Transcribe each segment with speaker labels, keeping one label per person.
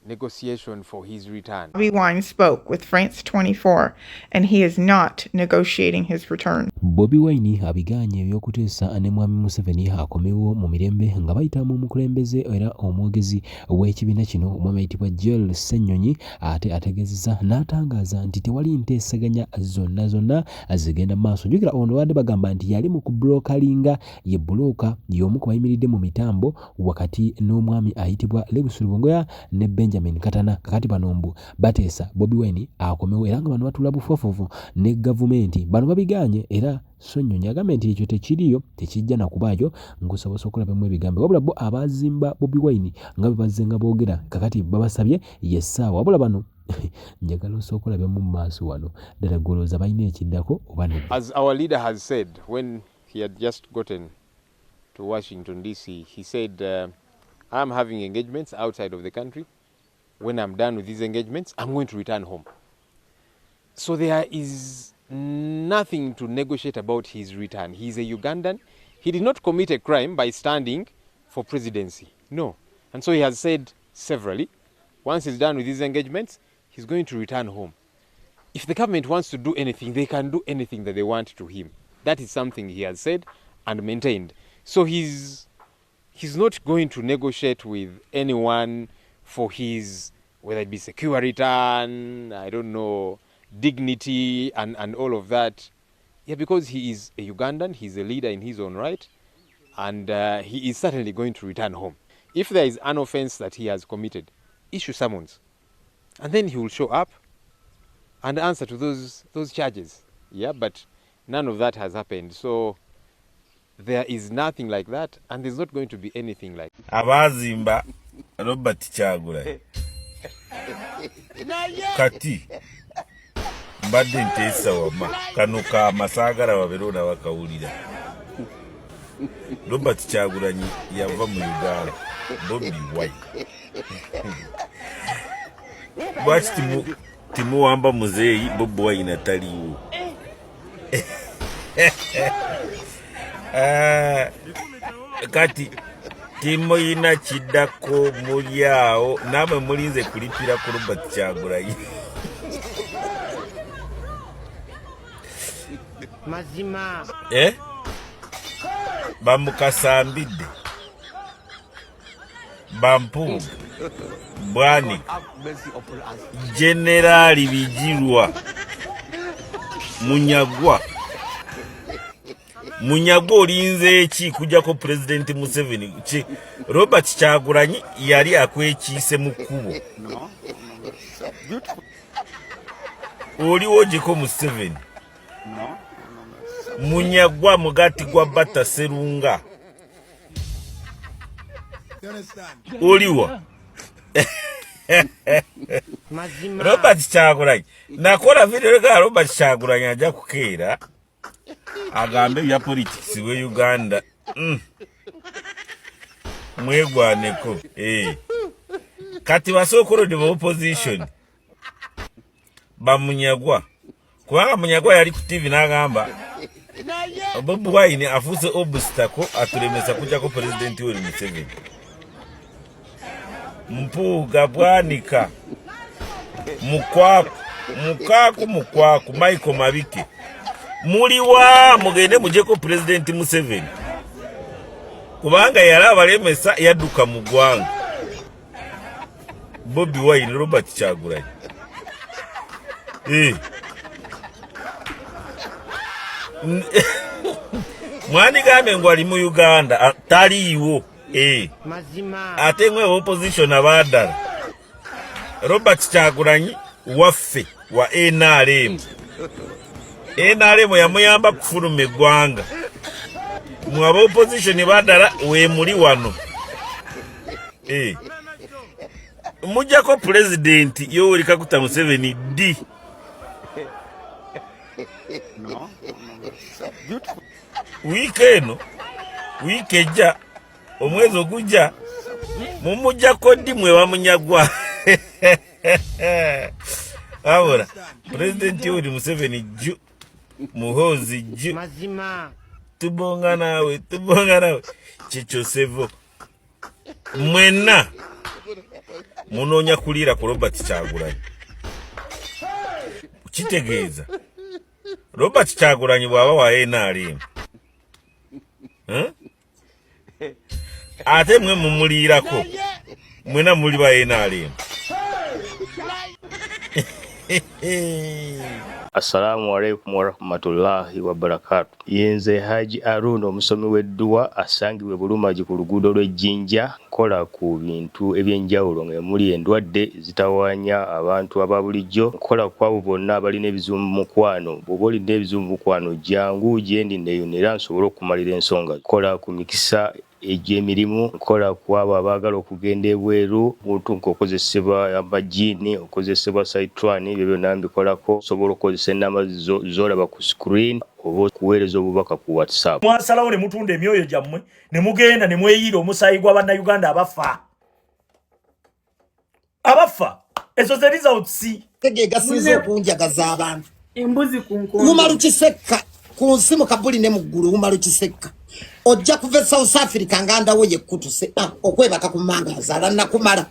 Speaker 1: negotiation for his return.
Speaker 2: Bobi Wine spoke with France 24 and he is not negotiating his return.
Speaker 3: Bobi Wine abiganye ebyokuteesa ne Mwami Museveni akomewo mu mirembe nga bayita mu mukulembeze era omwogezi w'ekibiina kino omwami ayitibwa Joel Ssenyonyi ate ategeezezza n'atangaza nti tewali nteesaganya zonna zigenda maaso. Jjukira ono wadde bagamba nti yali mu kubulookalinga ye bulooka y'omu ku bayimiridde mu mitambo wakati n'omwami ayitibwa Lewis Lubongoya ne Benjamin Katana. Kakati bano mbu bateesa Bobi Wine akomewo era nga bano batula bufofofu ne gavumenti. Bano babiganye era Ssenyonyi agambye nti ekyo tekiriyo tekijja na kubaayo ng'osobola okulabamu ebigambo wabula bo abazimba Bobi Wine nga bwe bazze nga boogera kakati babasabye yessaawa wabula bano njagala osooka olabemu mu maaso wano ddala golooza balina ekiddako oba nedda.
Speaker 1: As our leader has said when he had just gotten to Washington DC, he said I'm having engagements outside of the country. When I'm done with these engagements, I'm going to return home. So there is nothing to negotiate about his return. He's a Ugandan. He did not commit a crime by standing for presidency. No. And so he has said severally, once he's done with these engagements, he's going to return home. If the government wants to do anything, they can do anything that they want to him. That is something he has said and maintained. So he's not going to negotiate with anyone for his, whether it be secure return, I don't know, dignity and all of that. Yeah, because he is a Ugandan, he's a leader in his own right, and he is certainly going to return home. If there is an offense that he has committed, issue summons. And then he will show up and answer to those charges. Yeah, but none of that has happened. So there is nothing like that, and there's not going to be anything like that.
Speaker 4: Abazimba Robert Kyagulanyi kati mbadde nteesa wama kano ka masaagala wabeerona wakawulira. Robert Kyagulanyi yava mu Uganda. Bobi Wine lwaki timuwamba muzeeyi Bobi Wine ataliiwo? Kati timuyina kiddako muli awo naamwe mulinze kulipira ku Robert Kyagulanyi.
Speaker 5: Mazima
Speaker 4: bamukasambidde Bampuuga Bwanika Generali Bijirwa Munyagwa olinze eki kujjako President Museveni Robert Kyagulanyi yali akwekiise mu kkubo oliwo gyeko Museveni Munyagwa mugati gwa Bata Serunga oliwa Robert Kyagulanyi nakola video ga Robert Kyagulanyi ajja kukeera agambe bya politics we Uganda mwegwaneko kati basokolode mu opposition bamunyagwa kubanga Munyagwa yali ku TV n'agamba Bobi Wine afuuse obstacle atulemesa kujjako President Yoweri Museveni. Mpuuga Bwanika Mukwaku Michael Mabike muliwa mugende mujeko President Museveni kubanga yali abalemesa yadduka mu ggwanga. Bobi Wine Robert Kyagulanyi mwani gambe ngo ali mu Uganda taliiwo ate mwe opposition abaddala Robert Kyagulanyi waffe wa NRM yamuyamba kufuluma eggwanga mwaba opposition baddala we muli wano mujjako President Yoweri Kaguta Museveni D wiiki ejja omwezi ogujja mumujjako ddi mwe bamunyagwa. Abula President Yoweri Museveni jju muhoozi jju tubonga nawe kyekyo sevo mwenna munonya kulira ku Robert Kyagulanyi kitegeeza Robert Kyagulanyi bwaba wa NRM ate mwe mumulirako mwena muli ba NRM.
Speaker 5: Assalamu alaikum warahmatullahi wabarakatuh. Yenze Haji Aruno omusomi w'edduwa asangibwe Bulumaji ku luguudo lw'Ejjinja kola ku bintu ebyenjawulo ng'emuli endwadde zitawaanya abantu ababulijjo kola kwabo bonna abalina ebizibu mu mukwano. Bw'oba olina ebizibu mu mukwano jangu gyendi neeyonera nsobole okumalira ensonga. Kola ku mikisa egy'emirimu, kola kwabo abaagala okugenda ebweru, muntu nk'okozesebwa amajiini, okozesebwa saitwani, ebyo byonna mbikolako. Osobola okukozesa ennamba z'olaba ku screen oba okuweereza obubaka ku WhatsApp.
Speaker 6: Mwasalawo ne mutunda emyoyo gyammwe ne mugenda ne mweyiira omusaayi gw'Abannayuganda abafa. Ezo ze results
Speaker 7: tegegasiza okunjagaza abantu.
Speaker 8: Embuzi ku nkondo.
Speaker 7: Umalukisekka ku nsimu Kabuli ne muggulu Umalukisekka. Ojja kuva South Africa nganda wo yekutuse okwebaka ku mangaza nakumala.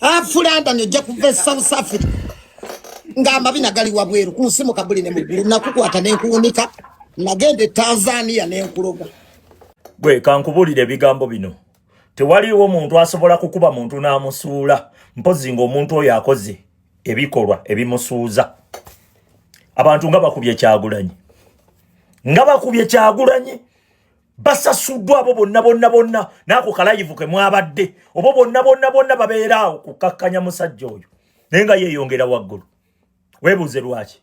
Speaker 7: Afulanda ojja kuva South Africa ngamba binagali wabweru ku nsimu Kabuli ne muggulu nakukwata n'enkuunika nagende Tanzania n'enkuloga.
Speaker 6: Gwe kankubulire ebigambo bino. Tewaliwo omuntu asobola kukuba muntu n'amusuula mpozi ng'omuntu oyo akoze ebikolwa ebimusuuza. Abantu nga bakubye Kyagulanyi basasuddwa abo bonna naako kalayivu ke mwabadde obo bonna babeeraawo kukakkanya musajja oyo naye nga yeeyongera waggulu. Weebuuze lwaki?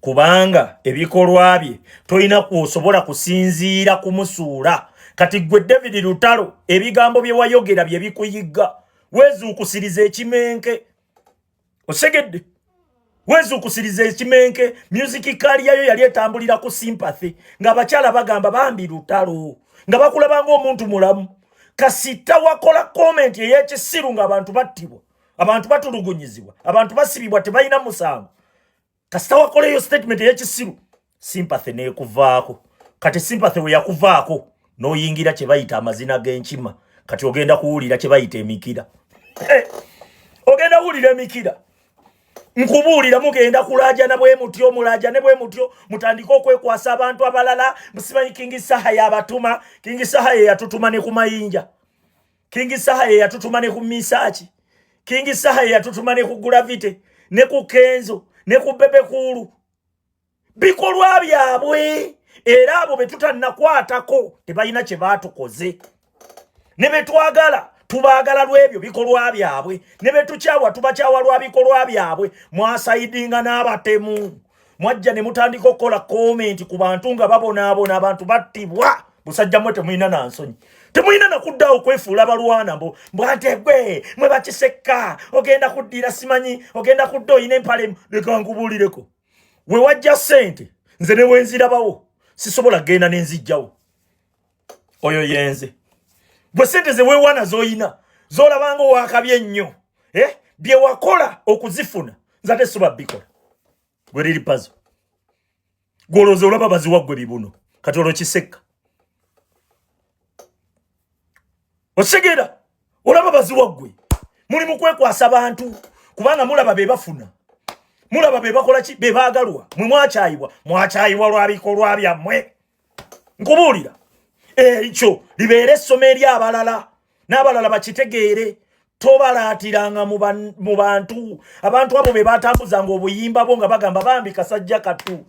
Speaker 6: Kubanga ebikolwa bye tolina kusobola kusinziira kumusuula. Kati gwe David Lutalo ebigambo bye wayogera bye bikuyigga. Weezuukusiriza ekimenke. Osegedde weezuukusiriza ekimenke. Music career yo yali etambulira ku sympathy ng'abakyala bagamba bambi Lutalo nga bakulaba ng'omuntu mulamu. Kasita wakola comment ey'ekisiru ng'abantu battibwa, abantu batulugunyizibwa, abantu basibibwa tebalina musango. Kasita wakola eyo statement ey'ekisiru, sympathy neekuvaako. Kati sympathy we yakuvaako n'oyingira kye bayita amazina g'enkima. Kati ogenda kuwulira kye bayita emikira. Ogenda kuwulira emikira. Nkubuulira mugenda kulaajana bwe mutyo mulaajane bwe mutyo mutandika okwekwasa abantu abalala. Musimanyi King Sahaya abatuma. King Sahaya yatutuma ne ku mayinja. King Sahaya yatutuma ne ku misaaki. King Sahaya yatutuma ne ku Gravity ne ku Kenzo ne ku Bebe Kulu. Bikolwa byabwe era abo betutannakwatako tebalina kye baatukoze. Ne betwagala tubaagala lwebyo bikolwa byabwe. Ne betukyawa tubakyawa lwa bikolwa byabwe. Mwasaidinga n'abatemu. Mwajja ne mutandika okukola comment ku bantu nga babonaabona abantu battibwa. Musajja mwe temulina na nsonyi. Temulina na kuddawo kwefuula balwana mbwante gwe mwe Bakisekka ogenda kuddira simanyi ogenda kudda oyina empale. Leka nkubuulireko. We wajja ssente nze ne wenzirabawo sisobola genda n'enzijjawo. Oyo yenze. Bwe ssente ze weewana z'oyina z'olabanga owakabye ennyo bye wakola okuzifuna nze ate soba bikola. Gwe liri pazo. Gwolooza olaba baziwa ggwe bibuno kati olwo Kisekka. Osegera olaba baziwa ggwe muli mu kwekwasa bantu kubanga mulaba be bafuna. Mulaba be bakola ki be baagalwa mwe mwakyayibwa lwa bikolwa byammwe. Nkubuulira ekyo libeere essomo eri abalala n'abalala bakitegeere. Tobalaatiranga mu bantu. Abantu abo be batambuzanga obuyimba bo nga bagamba bambi kasajja kattu.